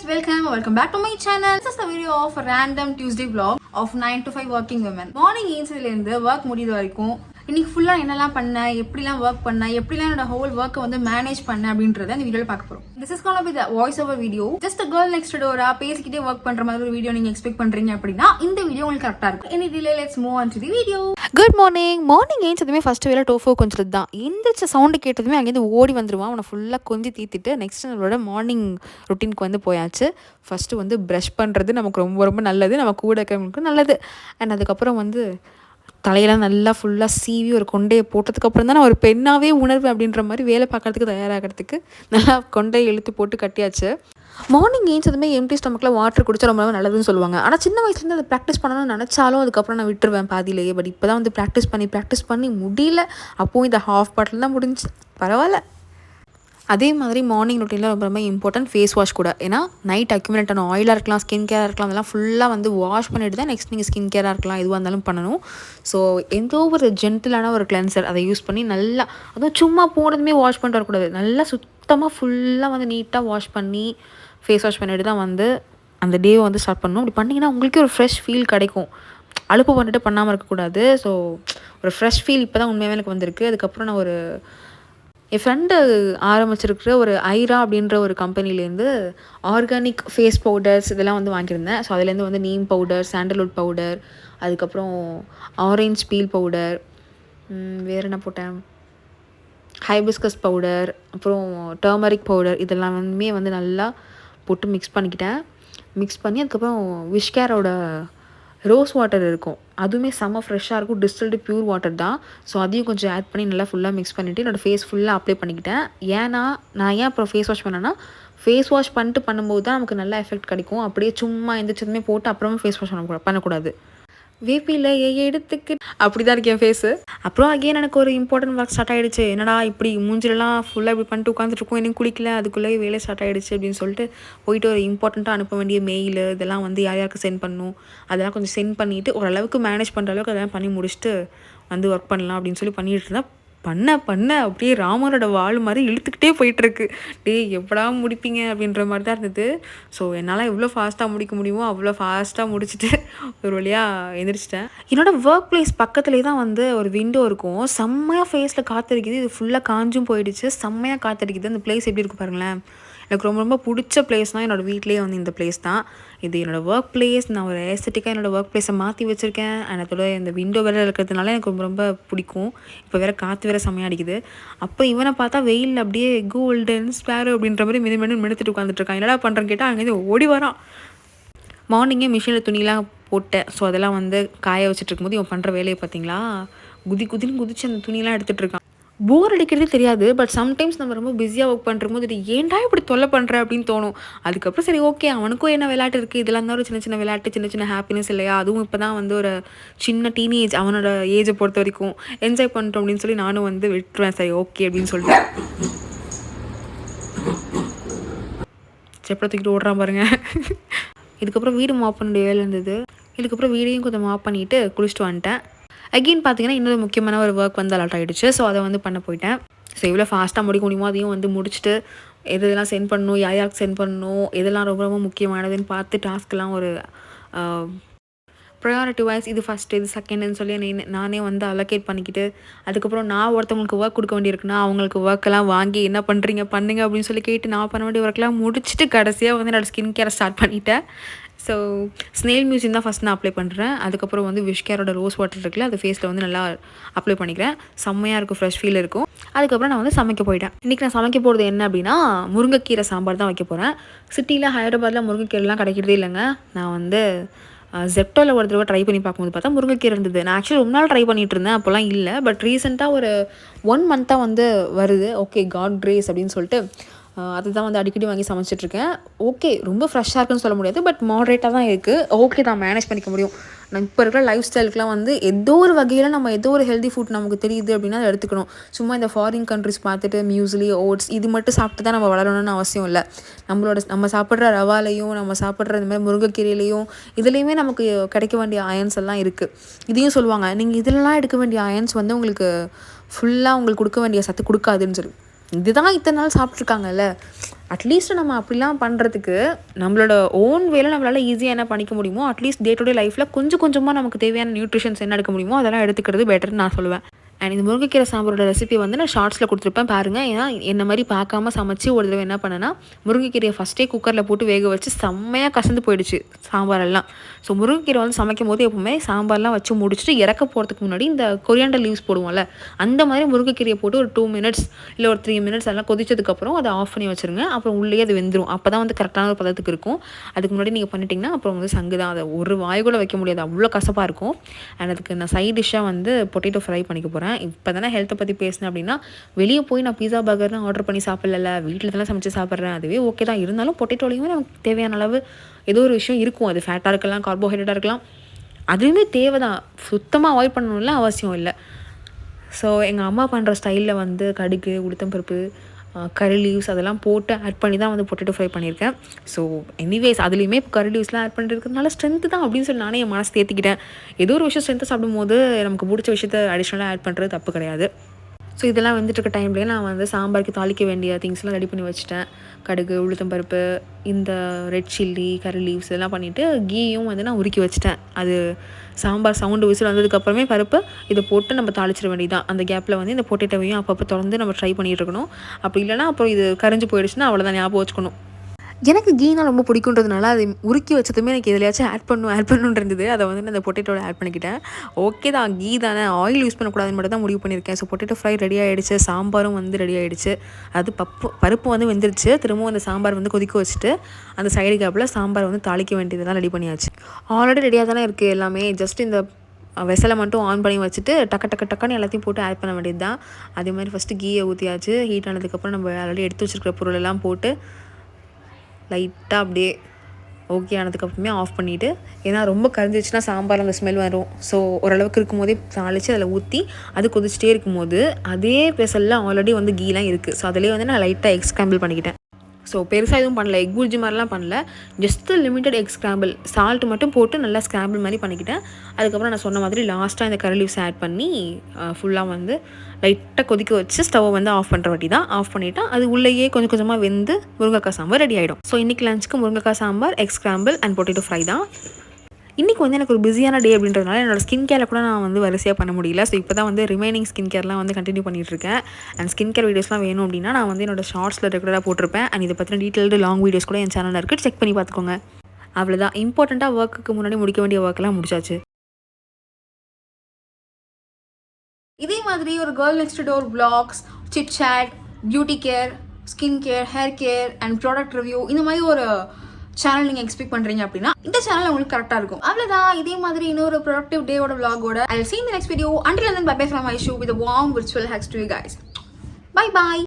guys, welcome back to my channel. This is the video of a random Tuesday vlog of 9 to 5 working women. Morning ஏஞ்சதுலேருந்து work முடியுது வரைக்கும் இன்னைக்கு ஃபுல்லா என்னெல்லாம் பண்ணேன், எப்படிலாம் ஒர்க் பண்ணேன், எப்படிலாம் என்னோட ஹோல் ஒர்க்கை வந்து மேனேஜ் பண்ணேன் அப்படின்றத இந்த வீடியோல பார்க்க போறோம். This is gonna be the voice over video. Just a girl next door பேசிக்கிட்டே ஒர்க் பண்ற மாதிரி ஒரு வீடியோ நீங்க எக்ஸ்பெக்ட் பண்றீங்க அப்படின்னா இந்த வீடியோ உங்களுக்கு கரெக்டா இருக்கும். Any delay, let's move on to the video. Good morning ஏஞ்சதுமே ஃபஸ்ட்டு வேலை டோஃபோ கொஞ்சது தான். எந்திரிச்ச சவுண்டு கேட்டதுமே அங்கேருந்து ஓடி வந்துடுவான். அவனை ஃபுல்லாக கொஞ்சி தீத்திட்டு நெக்ஸ்ட் நம்மளோட மார்னிங் ரொட்டீனுக்கு வந்து போயாச்சு. ஃபஸ்ட்டு வந்து ப்ரஷ் பண்ணுறது நமக்கு ரொம்ப ரொம்ப நல்லது, நம்ம கூட இருக்கிறவங்களுக்கு நல்லது. அண்ட் அதுக்கப்புறம் வந்து தலையெல்லாம் நல்லா ஃபுல்லாக சீவி ஒரு கொண்டையை போட்டதுக்கப்புறம் தான் நான் ஒரு பெண்ணாகவே உணர்வு அப்படின்ற மாதிரி வேலை பார்க்குறதுக்கு தயாராகிறதுக்கு நல்லா கொண்டையை இழுத்து போட்டு கட்டியாச்சு. மார்னிங் ஏஞ்சதுமே எம்டி ஸ்டமக்கில் வாட்டர் குடிச்சா ரொம்ப நல்லதுன்னு சொல்லுவாங்க. ஆனால் சின்ன வயசுலேருந்து அதை ப்ராக்டிஸ் பண்ணணும்னு நினச்சாலும் அதுக்கப்புறம் நான் விட்டுருவேன் பாதியிலேயே. பட் இப்போ தான் வந்து ப்ராக்டிஸ் பண்ணி முடியல. அப்போது இந்த ஹாஃப் பாட்டில் தான் முடிஞ்சு, பரவாயில்ல. அதே மாதிரி மார்னிங் ரொட்டீனில் ரொம்ப ரொம்ப இம்பார்ட்டன்ட் ஃபேஸ் வாஷ் கூட. ஏன்னா நைட் அக்யூமுலேட் ஆன ஆயிலாக இருக்கலாம், ஸ்கின் கேராக இருக்கலாம், அதெல்லாம் ஃபுல்லாக வந்து வாஷ் பண்ணிட்டு தான் நெக்ஸ்ட் நீங்கள் ஸ்கின் கேராக இருக்கலாம் எதுவாக இருந்தாலும் பண்ணணும். ஸோ எந்த ஒரு ஜென்டிலான ஒரு கிளென்சர் அதை யூஸ் பண்ணி நல்லா, அதுவும் சும்மா போனதுமே வாஷ் பண்ணிட்டு வரக்கூடாது, நல்லா சுத்தமாக ஃபுல்லாக வந்து நீட்டாக வாஷ் பண்ணி ஃபேஸ் வாஷ் பண்ணிட்டு தான் வந்து அந்த டேவை வந்து ஸ்டார்ட் பண்ணணும். அப்படி பண்ணிங்கன்னா உங்களுக்கே ஒரு ஃப்ரெஷ் ஃபீல் கிடைக்கும். அலுப்பு பண்ணிட்டு பண்ணாமல் இருக்கக்கூடாது. ஸோ ஒரு ஃப்ரெஷ் ஃபீல் இப்போ தான் உண்மையாகவே எனக்கு வந்திருக்கு. அதுக்கப்புறம் நான் என் ஃப்ரெண்டு ஆரம்பிச்சிருக்கிற ஒரு ஐரா அப்படின்ற ஒரு கம்பெனிலேருந்து ஆர்கானிக் ஃபேஸ் பவுடர்ஸ் இதெல்லாம் வந்து வாங்கியிருந்தேன். ஸோ அதுலேருந்து வந்து நீம் பவுடர், சாண்டல்வுட் பவுடர், அதுக்கப்புறம் ஆரஞ்ச் பீல் பவுடர், வேறு என்ன போட்டேன், ஹைபிஸ்கஸ் பவுடர், அப்புறம் டர்மரிக் பவுடர், இதெல்லாம் வந்து நல்லா போட்டு மிக்ஸ் பண்ணி அதுக்கப்புறம் விஷ்கேரோட ரோஸ் வாட்டர் இருக்கும், அதுவுமே செம்ம ஃப்ரெஷ்ஷாக இருக்கும், டிஸ்டில்டு பியூர் வாட்டர் தான். ஸோ அதையும் கொஞ்சம் ஆட் பண்ணி நல்லா ஃபுல்லாக மிக்ஸ் பண்ணிவிட்டு என்னோடய ஃபேஸ் ஃபுல்லாக அப்ளை பண்ணிக்கிட்டேன். ஏன்னா நான் ஏன் அப்புறம் ஃபேஸ் வாஷ் பண்ணேன்னா, ஃபேஸ் வாஷ் பண்ணிட்டு பண்ணும்போது தான் நமக்கு நல்ல எஃபெக்ட் கிடைக்கும். அப்படியே சும்மா எந்திரிச்சதுமே போட்டு அப்புறமா ஃபேஸ் வாஷ் பண்ணக்கூடாது. வேப்பியில் எடுத்துக்கு அப்படி தான் இருக்கேன் ஃபேஸு. அப்புறம் அகெயின் எனக்கு ஒரு இம்பார்ட்டன்ட் ஒர்க் ஸ்டார்ட் ஆகிடுச்சு. என்னடா இப்படி மூஞ்சிலலாம் ஃபுல்லாக இப்படி பண்ணிட்டு உட்காந்துட்ருக்கோம், எனக்கு குளிக்கல, அதுக்குள்ளேயே வேலை ஸ்டார்ட் ஆகிடுச்சு அப்படின்னு சொல்லிட்டு போயிட்டு ஒரு இம்பார்ட்டண்ட்டாக அனுப்ப வேண்டிய மெயில் இதெல்லாம் வந்து யாருக்கு சென்ட் பண்ணணும், அதெல்லாம் கொஞ்சம் சென்ட் பண்ணிவிட்டு ஓரளவுக்கு மேனேஜ் பண்ணுற அளவுக்கு அதெல்லாம் பண்ணி முடிச்சுட்டு வந்து ஒர்க் பண்ணலாம் அப்படின்னு சொல்லி பண்ணிகிட்டு இருந்தேன். பண்ண அப்படியே ராமரோட வாள் மாதிரி இழுத்துக்கிட்டே போயிட்டுருக்கு. எப்படா முடிப்பீங்க அப்படின்ற மாதிரி தான் இருந்தது. ஸோ என்னால் எவ்வளோ ஃபாஸ்ட்டாக முடிக்க முடியுமோ அவ்வளோ ஃபாஸ்ட்டாக முடிச்சுட்டு ஒரு வழியாக எந்திரிச்சிட்டேன். என்னோடய ஒர்க் பிளேஸ் பக்கத்துலேயே தான் வந்து ஒரு விண்டோ இருக்கும். செம்மையாக ஃபேஸில் காற்றடிக்குது. இது ஃபுல்லாக காஞ்சும் போயிடுச்சு, செம்மையாக காற்றடிக்குது. அந்த பிளேஸ் எப்படி இருக்குது பாருங்களேன். எனக்கு ரொம்ப ரொம்ப பிடிச்ச பிளேஸ்னால் என்னோடய வீட்லேயே வந்து இந்த பிளேஸ் தான். இது என்னோடய ஒர்க் பிளேஸ். நான் ஒரு ஏஸ்தட்டிக்காக என்னோடய ஒர்க் பிளேஸை மாற்றி வச்சுருக்கேன். அதோட இந்த விண்டோ வேறு இருக்கிறதுனால எனக்கு ரொம்ப ரொம்ப பிடிக்கும். இப்போ வேறு காற்று வேறு செம்மையாக அடிக்குது. அப்போ இவனை பார்த்தா வெயில் அப்படியே கோல்டன் ஸ்பேரோ அப்படின்ற மாதிரி மெடுத்துட்டு உட்காந்துட்ருக்கான். என்னடா பண்ணுறேன்னு கேட்டால் அங்கேருந்து ஓடி வரான். மார்னிங்கே மிஷினில் துணிலாம் போட்டேன். ஸோ அதெல்லாம் வந்து காய வச்சுட்டு இருக்கும்போது இவன் பண்ணுற வேலையை பார்த்தீங்களா, குதின்னு குதிச்சு அந்த துணியெலாம் எடுத்துகிட்டு இருக்கான். போர் அடிக்கிறதே தெரியாது. பட் சம்டைம்ஸ் நம்ம ரொம்ப பிஸியாக ஒர்க் பண்ணுறம்போது இது ஏன்டா இப்படி தொல்லை பண்ணுற அப்படின்னு தோணும். அதுக்கப்புறம் சரி ஓகே, அவனுக்கும் என்ன விளையாட்டு இருக்குது, இதெல்லாம் இருந்தாலும் சின்ன சின்ன விளையாட்டு, சின்ன சின்ன ஹாப்பினஸ் இல்லையா. அதுவும் இப்போ தான் வந்து ஒரு சின்ன டீனேஜ், அவனோட ஏஜை பொறுத்த வரைக்கும் என்ஜாய் பண்ணிட்டோம் அப்படின்னு சொல்லி நானும் வந்து விட்டுருவேன். சரி ஓகே அப்படின்னு சொல்லிட்டு செப்பலை தூக்கிட்டு ஓடுறான் பாருங்க. இதுக்கப்புறம் வீடு மாப் பண்ண வேலை இருந்தது. இதுக்கப்புறம் வீடையும் கொஞ்சம் மாப் பண்ணிவிட்டு குளிச்சுட்டு வந்துட்டேன். அகெயின் பார்த்தீங்கன்னா இன்னொரு முக்கியமான ஒரு ஒர்க் வந்து அலாட் ஆகிடுச்சு. ஸோ அதை வந்து பண்ண போயிட்டேன். ஸோ எவ்வளோ ஃபாஸ்ட்டாக முடிக்க முடியுமோ அதையும் வந்து முடிச்சுட்டு எதெல்லாம் சென்ட் பண்ணணும், யாருக்கு சென்ட் பண்ணணும், எதெல்லாம் ரொம்ப ரொம்ப முக்கியமானதுன்னு பார்த்து டாஸ்க்கெலாம் ஒரு ப்ரையாரிட்டி வைஸ் இது ஃபஸ்ட்டு இது செகண்டுன்னு சொல்லி நானே வந்து அலோகேட் பண்ணிக்கிட்டு, அதுக்கப்புறம் நான் ஒருத்தவங்களுக்கு ஒர்க் கொடுக்க வேண்டியிருக்குன்னா அவங்களுக்கு ஒர்க்கெல்லாம் வாங்கி என்ன பண்ணுங்க அப்படின்னு சொல்லி கேட்டு நான் பண்ண வேண்டிய ஒர்க்கெலாம் முடிச்சுட்டு கடைசியாக வந்து என்னோடய ஸ்கின் கேரை ஸ்டார்ட் பண்ணிட்டேன். ஸோ ஸ்னெயில் மியூசியம் தான் ஃபஸ்ட் நான் அப்ளை பண்ணுறேன். அதுக்கப்புறம் வந்து விஷ்கேரோட ரோஸ் வாட்டர் இருக்குல்ல, அது ஃபேஸில் வந்து நல்லா அப்ளை பண்ணிக்கிறேன். செம்மையாக இருக்கும், ஃப்ரெஷ் ஃபீல் இருக்கும். அதுக்கப்புறம் நான் வந்து சமைக்க போயிட்டேன். இன்றைக்கி நான் சமைக்க போகிறது என்ன அப்படின்னா, முருங்கைக்கீரை சாம்பார் தான் வைக்க போகிறேன். சிட்டியில் ஹைதராபாத்தில் முருங்கைக்கீரைலாம் கிடைக்கிறதே இல்லைங்க. நான் வந்து ஜெப்டோவில் ஒரு தடவை ட்ரை பண்ணி பார்க்கும்போது பார்த்தா முருங்கைக்கீரை இருந்தது. நான் ஆக்சுவலி ரொம்ப நாள் ட்ரை பண்ணிகிட்டு இருந்தேன், அப்போல்லாம் இல்லை. பட் ரீசெண்டாக ஒரு 1 மந்த்தாக வந்து வருது. ஓகே, காட் கிரேஸ் அப்படின்னு சொல்லிட்டு அதுதான் வந்து அடிக்கடி வாங்கி சமைச்சிட்ருக்கேன். ஓகே, ரொம்ப ஃப்ரெஷ்ஷாக இருக்குன்னு சொல்ல முடியாது, பட் மாடரேட்டாக தான் இருக்குது. ஓகே தான், மேனேஜ் பண்ணிக்க முடியும். நம்ம இப்போ இருக்கிற லைஃப் ஸ்டைலுக்குலாம் வந்து ஏதோ ஒரு வகையில் நம்ம ஏதோ ஒரு ஹெல்தி ஃபுட் நமக்கு தெரியுது அப்படின்னா அதை எடுத்துக்கணும். சும்மா இந்த ஃபாரின் கண்ட்ரிஸ் பார்த்துட்டு மியூஸ்லி, ஓட்ஸ் இது மட்டும் சாப்பிட்டு தான் நம்ம வளரணும்னு அவசியம் இல்லை. நம்ம சாப்பிட்ற ரவாலையும், நம்ம சாப்பிட்ற இந்த மாதிரி முருங்கைக்கீரையிலையும் இதுலேயுமே நமக்கு கிடைக்க வேண்டிய அயன்ஸ் எல்லாம் இருக்குது. இதையும் சொல்லுவாங்க, நீங்கள் இதெல்லாம் எடுக்க வேண்டிய அயன்ஸ் வந்து உங்களுக்கு ஃபுல்லாக உங்களுக்கு கொடுக்க வேண்டிய சத்து கொடுக்காதுன்னு சொல்லி. இதுதான் இத்தனை நாள் சாப்பிட்ருக்காங்கல்ல, அட்லீஸ்ட் நம்ம அப்படிலாம் பண்ணுறதுக்கு நம்மளோட ஓன் வேலை நம்மளால் ஈஸியாக என்ன பண்ணிக்க முடியுமோ அட்லீஸ்ட் டே டு டே லைஃப்பில் கொஞ்சம் கொஞ்சமாக நமக்கு தேவையான நியூட்ரிஷன்ஸ் என்ன எடுக்க முடியுமோ அதெல்லாம் எடுத்துக்கிறது பெட்டர்னு நான் சொல்லுவேன். அண்ட் இந்த முருங்கைக்கீரை சாம்பாரோட ரெசிபி வந்து நான் ஷார்ட்ஸில் கொடுத்துருப்பேன் பாருங்கள். ஏன்னா என்ன மாதிரி பார்க்காம சமைச்சு ஒரு தடவை என்ன பண்ணேன்னா முருங்கைக்கீரையை ஃபஸ்ட்டே குக்கரில் போட்டு வேக வச்சு செம்மையாக கசந்து போயிடுச்சு சாம்பாரெல்லாம். ஸோ முருங்கைக்கீரை வந்து சமைக்கும் போது எப்பவுமே சாம்பார்லாம் வச்சு முடிச்சுட்டு இறக்க போகிறதுக்கு முன்னாடி இந்த கொரியாண்டர் லீவ்ஸ் போடுவோம்ல அந்த மாதிரி முருங்கைக்கீரையை போட்டு ஒரு 2 மினிட்ஸ் இல்லை ஒரு 3 மினிட்ஸ் எல்லாம் கொதிச்சதுக்கப்புறம் அதை ஆஃப் பண்ணி வச்சுருங்க. அப்புறம் உள்ளே அது வெந்துடும். அப்போ தான் வந்து கரெக்டான ஒரு பதத்துக்கு இருக்கும். அதுக்கு முன்னாடி நீங்கள் பண்ணிட்டீங்கன்னா அப்புறம் வந்து சங்கு தான், அதை ஒரு வாய் கூட வைக்க முடியாது, அவ்வளோ கசப்பாக இருக்கும். அண்ட் அதுக்கு நான் சைட் டிஷ்ஷாக வந்து பொட்டேட்டோ ஃப்ரை பண்ணிக்க போகிறேன். இப்போ தானே ஹெல்த்தை பற்றி பேசினேன். அப்படின்னா வெளியே போய் நான் பீஸா பர்கர்னு ஆர்டர் பண்ணி சாப்பிடல, வீட்டில் தானே சமைச்சு சாப்பிட்றேன், அதுவே ஓகே தான். இருந்தாலும் பொட்டேட்டோலையுமே நமக்கு தேவையான அளவு ஏதோ ஒரு விஷயம் இருக்கும். அது ஃபேட்டாக இருக்கலாம், கார்போஹைட்ரேட்டாக இருக்கலாம், அதுவுமே தேவை தான். சுத்தமாக அவாய்ட் பண்ணணும்ல அவசியம் இல்லை. ஸோ எங்கள் அம்மா பண்ணுற ஸ்டைலில் வந்து கடுகு, உளுத்தம்பருப்பு, கரி லீவ்ஸ் அதெல்லாம் போட்டு ஆட் பண்ணி தான் வந்து பொட்டேட்டோ ஃப்ரை பண்ணியிருக்கேன். ஸோ எனிவேஸ் அதுலேயுமே இப்போ கரி லீவ்ஸ்லாம் ஆட் பண்ணிருக்கிறதுனால ஸ்ட்ரென்த்து தான் அப்படின்னு சொல்லி நானே என் மனசு தேர்த்திக்கிட்டேன். ஏதோ ஒரு விஷயம் ஸ்ட்ரென்த்தை சாப்பிடும்போது நமக்கு பிடிச்ச விஷயத்த அடிஷ்னலாக ஆட் பண்ணுறது தப்பு கிடையாது. ஸோ இதெல்லாம் வந்துட்டு இருக்க டைம்லேயே நான் வந்து சாம்பாருக்கு தாளிக்க வேண்டிய திங்ஸ்லாம் ரெடி பண்ணி வச்சுட்டேன். கடுகு, உளுத்தம்பருப்பு, இந்த ரெட் சில்லி, கரி லீவ்ஸ் இதெல்லாம் பண்ணிவிட்டு கீயும் வந்து நான் உருக்கி வச்சுட்டேன். அது சாம்பார் சவுண்டு விசில் வந்ததுக்கப்புறமே பருப்பு இதை போட்டு நம்ம தாளிச்சிட வேண்டியதான். அந்த கேப்பில் வந்து இந்த பொட்டேட்டோவையும் அப்பப்போ தொடர்ந்து நம்ம ட்ரை பண்ணிகிட்டு இருக்கணும். அப்படி இல்லைனா அப்புறம் இது கரைஞ்சி போயிடுச்சுன்னா அவ்வளோதான், ஞாபகம் வச்சுக்கணும். எனக்கு கீனா ரொம்ப பிடிக்குன்றதுனால அது உருக்கி வச்சதுமே எனக்கு எதுலையாச்சும் ஆட் பண்ணுன்னு இருந்தது. அதை வந்து நான் அந்த பொட்டேட்டோட ஆட் பண்ணிக்கிட்டேன். ஓகே தான், கீ தானே, ஆயில் யூஸ் பண்ணக்கூடாதுன்னு மட்டும் தான் முடிவு பண்ணியிருக்கேன். ஸோ பொட்டேட்டோ ஃப்ரை ரெடி ஆகிடுச்சு, சாம்பாரும் வந்து ரெடி ஆகிடுச்சு. அது பருப்பு வந்து வெந்துருச்சு. திரும்பவும் அந்த சாம்பார் வந்து கொதிக்க வச்சுட்டு அந்த சைடு கேப்பில் சாம்பார் வந்து தாளிக்க வேண்டியதெல்லாம் ரெடி பண்ணியாச்சு. ஆல்ரெடி ரெடியாக தானே இருக்குது எல்லாமே. ஜஸ்ட் இந்த வெசலை மட்டும் ஆன் பண்ணி வச்சுட்டு டக்குன்னு எல்லாத்தையும் போட்டு ஆட் பண்ண வேண்டியது தான். அதே மாதிரி ஃபஸ்ட்டு கீயை ஊற்றியாச்சு. ஹீட் ஆனதுக்கப்புறம் நம்ம ஆல்ரெடி எடுத்து வச்சுருக்கிற பொருளெல்லாம் போட்டு லைட்டாக அப்படியே ஓகே ஆனதுக்கப்புறமே ஆஃப் பண்ணிவிட்டு, ஏன்னா ரொம்ப கரைஞ்சிச்சுன்னா சாம்பார் அந்த ஸ்மெல் வரும். ஸோ ஓரளவுக்கு இருக்கும்போதே தாளித்து அதில் ஊற்றி அது கொதிச்சிட்டே இருக்கும்போது அதே பெசலில் ஆல்ரெடி வந்து கீலாம் இருக்குது. ஸோ அதிலே வந்து நான் லைட்டாக எக் ஸ்க்ராம்பிள் பண்ணிக்கிட்டேன். ஸோ பெருசாக எதுவும் பண்ணல, எக் புர்ஜி மாதிரிலாம் பண்ணல, just limited egg scramble, salt மட்டும் போட்டு நல்லா ஸ்க்ராம்பிள் மாதிரி பண்ணிக்கிட்டேன். அதுக்கப்புறம் நான் சொன்ன மாதிரி லாஸ்ட்டாக இந்த கரி லீவ்ஸ் ஆட் பண்ணி ஃபுல்லாக வந்து லைட்டாக கொதிக்க வச்சு ஸ்டவ்வை வந்து ஆஃப் பண்ணுற வாட்டி தான் ஆஃப் பண்ணிவிட்டா அது உள்ளேயே கொஞ்சம் கொஞ்சமாக வெந்து முருங்கைக்காய் சாம்பார் ரெடி ஆகிடும். ஸோ இன்றைக்கி லஞ்சுக்கு முருங்கைக்காய் sambar, egg scramble and potato fry தான். இன்றைக்கி வந்து எனக்கு ஒரு பிஸியான டே அப்படின்றதுனால என்னோடய ஸ்கின் கேரை கூட நான் வந்து வரிசையாக பண்ண முடியல. ஸோ இப்போ தான் வந்து ரிமைனிங் ஸ்கின் கேர்லாம் வந்து கண்டினியூ பண்ணிகிட்ருக்கேன். அண்ட் ஸ்கின் கேர் வீடியோஸ்லாம் வேணும் அப்படின்னா நான் வந்து என்னோடய ஷார்ட்ஸில் ரெகுலராக போட்டிருப்பேன். அண்ட் இதை பற்றின டீட்டெயில்டு லாங் வீடியோஸ் கூட என் சேனலில் இருக்குது, செக் பண்ணி பார்த்துக்கோங்க. அவ்வளோதான், இம்பார்ட்டண்ட்டாக ஒர்க்குக்கு முன்னாடி முடிக்க வேண்டிய ஒர்க்கெல்லாம் முடிச்சாச்சு. இதே மாதிரி ஒரு girl next door vlogs, chit chat, beauty care, skin care, hair care and product review இந்த மாதிரி ஒரு சேனல் நீங்கள் எக்ஸ்பெக்ட் பண்ணுறீங்க அப்படின்னா இந்த சேனல் உங்களுக்கு கரெக்டாக இருக்கும். அவ்வளோதான், இதே மாதிரி இன்னொரு productive டேவோட vlogோட I'll see you in the next video. Until then, bye bye from Aishu with a warm virtual hugs to you guys. Bye bye.